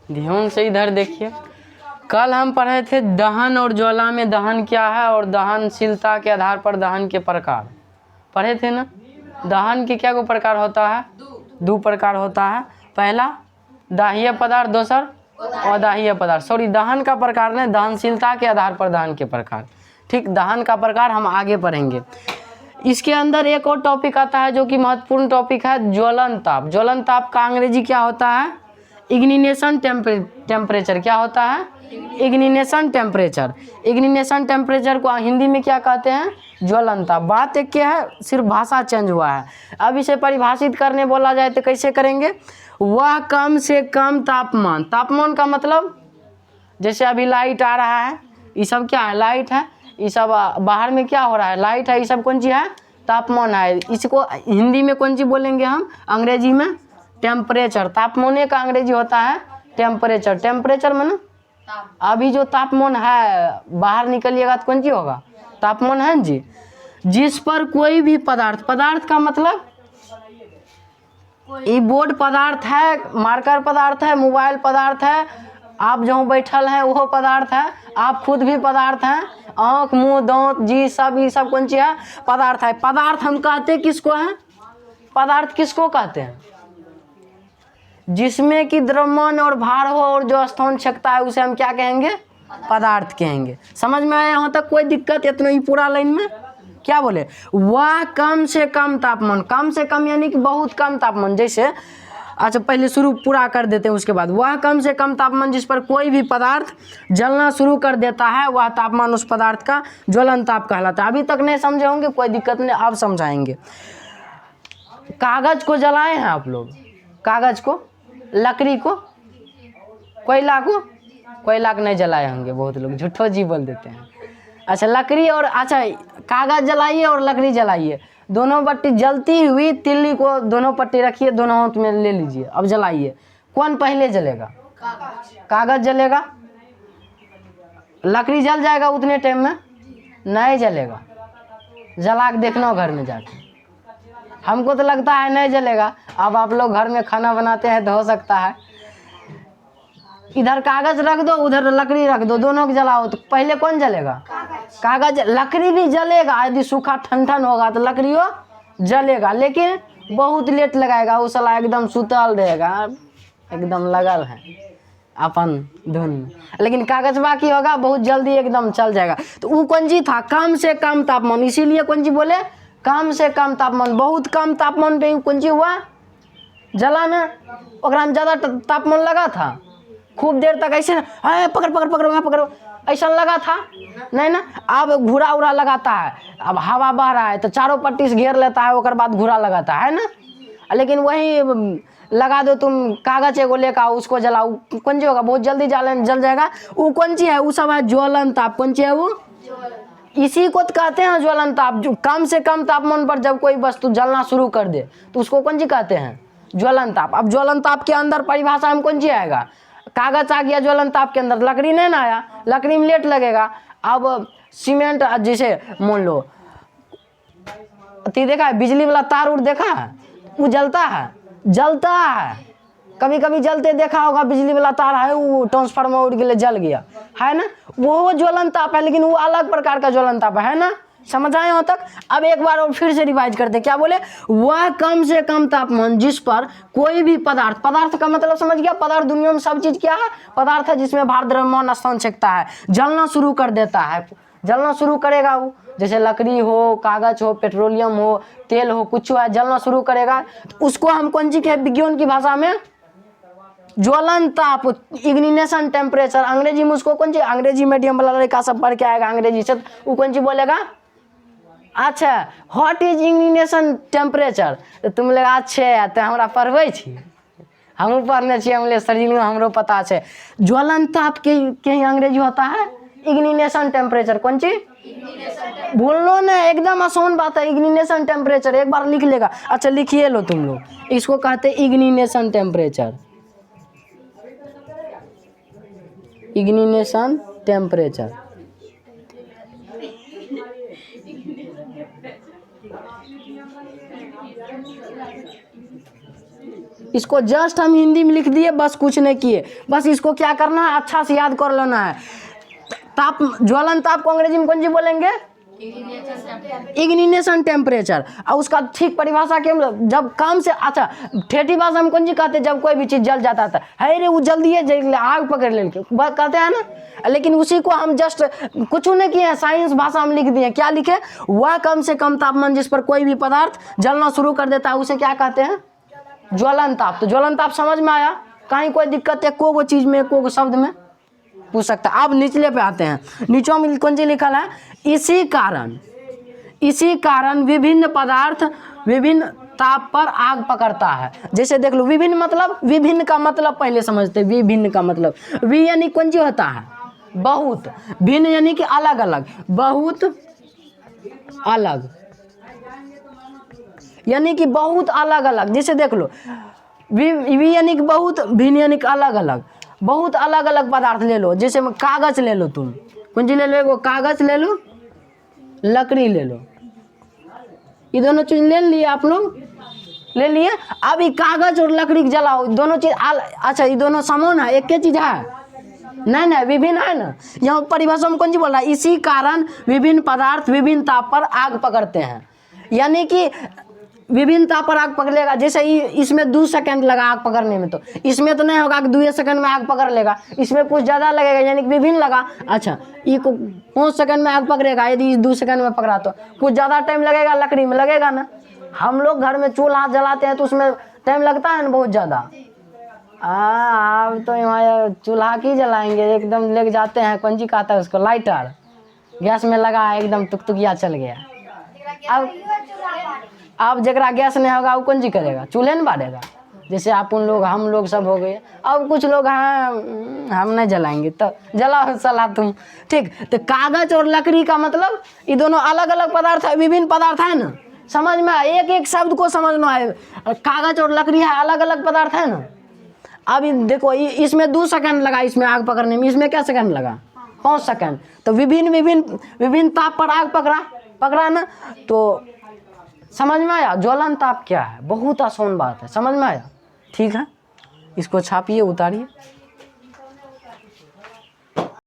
ध्यान से इधर देखिए। कल हम पढ़े थे दहन और ज्वाला में दहन क्या है और दहनशीलता के आधार पर दहन के प्रकार पढ़े थे ना। दहन के क्या को प्रकार होता है? दो प्रकार होता है। पहला दाह्य पदार्थ, दूसर अदाह्य पदार्थ। सॉरी, दहन का प्रकार ने दहनशीलता के आधार पर दहन के प्रकार। ठीक, दहन का प्रकार हम आगे पढ़ेंगे। इसके अंदर एक और टॉपिक आता है जो कि महत्वपूर्ण टॉपिक है, ज्वलन ताप। ज्वलन ताप का अंग्रेजी क्या होता है? Ignition temperature. क्या होता है? Ignition temperature. इग्निशन टेम्परेचर को हिंदी में क्या कहते हैं? ज्वलन ताप। बात एक क्या है, सिर्फ भाषा चेंज हुआ है। अब इसे परिभाषित करने बोला जाए तो कैसे करेंगे? वह कम से कम तापमान। तापमान का मतलब जैसे अभी लाइट आ रहा है, ये सब क्या है? लाइट है। ये सब बाहर में क्या हो रहा है? लाइट है। ये सब कौन चीज़ है? तापमान है। इसको हिंदी में कौन चीज़ बोलेंगे हम? अंग्रेजी में टेम्परेचर। तापमान का अंग्रेजी होता है टेम्परेचर। टेम्परेचर माने अभी जो तापमान है, बाहर निकलिएगा तो कौन चीज़ होगा? तापमान है जी। जिस पर कोई भी पदार्थ, पदार्थ का मतलब ये बोर्ड पदार्थ है, मार्कर पदार्थ है, मोबाइल पदार्थ है, आप जहाँ बैठल हैं वो पदार्थ है, आप खुद भी पदार्थ हैं, आँख मुंह दांत जी सब, ये सब कौन चीज है? पदार्थ है। पदार्थ हम कहते किसको है? पदार्थ किसको कहते हैं? जिसमें कि द्रव्यमान और भार हो और जो स्थान छकता है उसे हम क्या कहेंगे? पदार्थ कहेंगे। समझ में आया यहाँ तक? कोई दिक्कत इतना ही पूरा लाइन में? क्या बोले? वह कम से कम तापमान। कम से कम यानी कि बहुत कम तापमान। जैसे अच्छा पहले शुरू पूरा कर देते हैं, उसके बाद वह कम से कम तापमान जिस पर कोई भी पदार्थ जलना शुरू कर देता है, वह तापमान उस पदार्थ का ज्वलन ताप कहलाता है। अभी तक नहीं समझे होंगे, कोई दिक्कत नहीं, अब समझाएंगे। कागज को जलाए हैं आप लोग? कागज को, लकड़ी को, कोयला को? कोयला को नहीं जलाए होंगे, बहुत लोग झूठो जी बोल देते हैं। अच्छा लकड़ी और अच्छा कागज जलाइए और लकड़ी जलाइए, दोनों पट्टी जलती हुई तिल्ली को दोनों पट्टी रखिए, दोनों हाथ में ले लीजिए, अब जलाइए। कौन पहले जलेगा? कागज जलेगा। लकड़ी जल जाएगा उतने टाइम में? नहीं जलेगा। जला के देखना घर में जाके। हमको तो लगता है नहीं जलेगा। अब आप लोग घर में खाना बनाते हैं तो हो सकता है। इधर कागज रख दो, उधर लकड़ी रख दो, दोनों को जलाओ तो पहले कौन जलेगा? कागज। लकड़ी भी जलेगा, यदि सूखा ठंडन होगा तो लकड़ियों जलेगा, लेकिन बहुत लेट लगाएगा। वो साला एकदम सुतल रहेगा, एकदम लगल है अपन धुन में, लेकिन कागज बाकी होगा बहुत जल्दी एकदम चल जाएगा। तो वो कौन चीज था? कम से कम तापमान। इसीलिए कौन चीज बोले? कम से कम तापमान। बहुत कम तापमान पे कौन चीज हुआ? जला में। ओकरा में ज्यादा तापमान लगा था, खूब देर तक ऐसे पकड़ पकड़ पकड़ो यहाँ पकड़ो ऐसा लगा था नहीं ना। अब घूरा उड़ा लगाता है, अब हवा बह रहा है तो चारों पट्टी से घेर लेता है, उसके बाद घूरा लगाता है ना। लेकिन वही लगा दो तुम कागज एगो लेकर उसको जलाओ, कौन सी होगा? बहुत जल्दी जल जाएगा। वो कौन सी है? वो सब है ज्वलन ताप। कौन सी है वो? इसी को तो कहते हैं ज्वलन ताप। जो कम से कम तापमान पर जब कोई वस्तु जलना शुरू कर दे तो उसको कौन सी कहते हैं? ज्वलन ताप। अब ज्वलन ताप के अंदर परिभाषा में कौन सी आएगा? कागज आ गया ज्वलन ताप के अंदर, लकड़ी नहीं ना आया, लकड़ी में लेट लगेगा। अब सीमेंट, जैसे मान लो देखा है बिजली वाला तार उड़ देखा है, वो जलता है, जलता है। कभी कभी जलते देखा होगा, बिजली वाला तार है वो ट्रांसफार्मर उड़ के लिए जल गया है ना, वो ज्वलन ताप है, लेकिन वो अलग प्रकार का ज्वलन ताप है ना। समझ आए हो तक? अब एक बार और फिर से रिवाइज करते। क्या बोले? वह कम से कम तापमान जिस पर कोई भी पदार्थ, पदार्थ का मतलब समझ गया? पदार्थ दुनिया में सब चीज क्या है? पदार्थ है, जिसमें भार द्रव्यमान स्थान छेकता है, जलना शुरू कर देता है। जलना शुरू करेगा वो, जैसे लकड़ी हो, कागज हो, पेट्रोलियम हो, तेल हो, कुछ है, जलना शुरू करेगा तो उसको हम कौन सी के विज्ञान की भाषा में ज्वलन ताप, इग्निशन टेम्परेचर। अंग्रेजी में उसको कौन सी? अंग्रेजी मीडियम वाला लड़का सब पढ़ के आएगा अंग्रेजी से, वो कौन सी बोलेगा? अच्छा व्हाट इज इग्निशन टेम्परेचर? तो तुम लोग अच्छे तो हमरा पढ़बै छी, हमहूँ पढ़ने छियै, हमले सरजी हमरो पता है। ज्वलन ताप के ही अंग्रेजी होता है इग्निशन टेम्परेचर। कौन सी? भूलो ना, एकदम आसान बात है। इग्निशन टेम्परेचर एक बार लिख लेगा। अच्छा लिखिए लो तुम लोग, इसको कहते हैं इग्निशन टेम्परेचर। Ignition temperature. इसको जस्ट हम हिंदी में लिख दिए, बस कुछ नहीं किए। बस इसको क्या करना है, अच्छा से याद कर लेना है। ताप, ज्वलन ताप को अंग्रेजी में कौन जी बोलेंगे? Ignition temperature. और उसका ठीक परिभाषा के जब काम से, अच्छा ठेठी भाषा हम कौन जी कहते हैं, जब कोई भी चीज जल जाता था, है रे वो जल्दी है आग पकड़ ले कहते हैं ना। लेकिन उसी को हम जस्ट कुछ नहीं किए, साइंस भाषा में लिख दिए। क्या लिखे? वह कम से कम तापमान जिस पर कोई भी पदार्थ जलना शुरू कर देता है उसे क्या कहते हैं? ज्वलन ताप। तो ज्वलन ताप समझ में आया? कहीं कोई दिक्कत है को चीज में, को शब्द में पूछ सकता है। अब निचले पे आते हैं। नीचों में कौन सी लिखा है? इसी कारण विभिन्न पदार्थ विभिन्न ताप पर आग पकड़ता है। जैसे देख लो, विभिन्न मतलब, विभिन्न का मतलब पहले समझते हैं। विभिन्न का मतलब वि यानी कौन सी होता है? बहुत। भिन्न यानी कि अलग अलग, बहुत अलग यानी कि बहुत अलग अलग। जैसे देख लो, वि यानी कि बहुत, भिन्न यानी कि अलग अलग। बहुत अलग अलग पदार्थ ले लो। जैसे कागज ले लो, तुम कौन सी ले लो? एगो कागज ले लो, लकड़ी ले लो। ये दोनों चीज ले लिए आप लोग, ले लिए। अब ये कागज और लकड़ी जलाओ, दोनों चीज अच्छा ये दोनों समान है, एक चीज है? नहीं, विभिन्न है ना। यहाँ परिभाषा में कौन सी बोल रहा है? इसी कारण विभिन्न पदार्थ विभिन्न ताप पर आग पकड़ते हैं। यानी कि विभिन्न ताप पर आग पकड़ेगा। जैसे इसमें 2 सेकंड लगा आग पकड़ने में, तो इसमें तो नहीं होगा कि 2 सेकंड में आग पकड़ लेगा। इसमें कुछ ज़्यादा लगेगा, यानी कि विभिन्न लगा। अच्छा, ये को 5 सेकंड में आग पकड़ेगा, यदि 2 सेकंड में पकड़ा तो कुछ ज़्यादा टाइम लगेगा। लकड़ी में लगेगा ना। हम लोग घर में चूल्हा जलाते हैं तो उसमें टाइम लगता है ना बहुत ज़्यादा। अब तो यहाँ चूल्हा की जलाएंगे, एकदम लेके जाते हैं, कौन सी कहता है उसको, लाइटर, गैस में लगा, एकदम तुकतुकिया चल गया। अब जरा गैस नहीं होगा वो कौन सी करेगा? चूल्हे में बारेगा। जैसे आप उन लोग, हम लोग सब हो गए। अब कुछ लोग हैं हम नहीं जलाएंगे, तो जलाओ सला तुम। ठीक, तो कागज और लकड़ी का मतलब ये दोनों अलग अलग पदार्थ है, विभिन्न पदार्थ है ना। समझ में? एक एक शब्द को समझना है। कागज और लकड़ी है, अलग अलग पदार्थ है ना। अब देखो, इसमें 2 सेकंड लगा इसमें आग पकड़ने में, इसमें क्या सेकंड लगा? 5 सेकंड। तो विभिन्न ताप पर आग पकड़ा ना। तो समझ में आया ज्वलन ताप क्या है? बहुत आसान बात है, समझ में आया? ठीक है, इसको छापिए, उतारिए।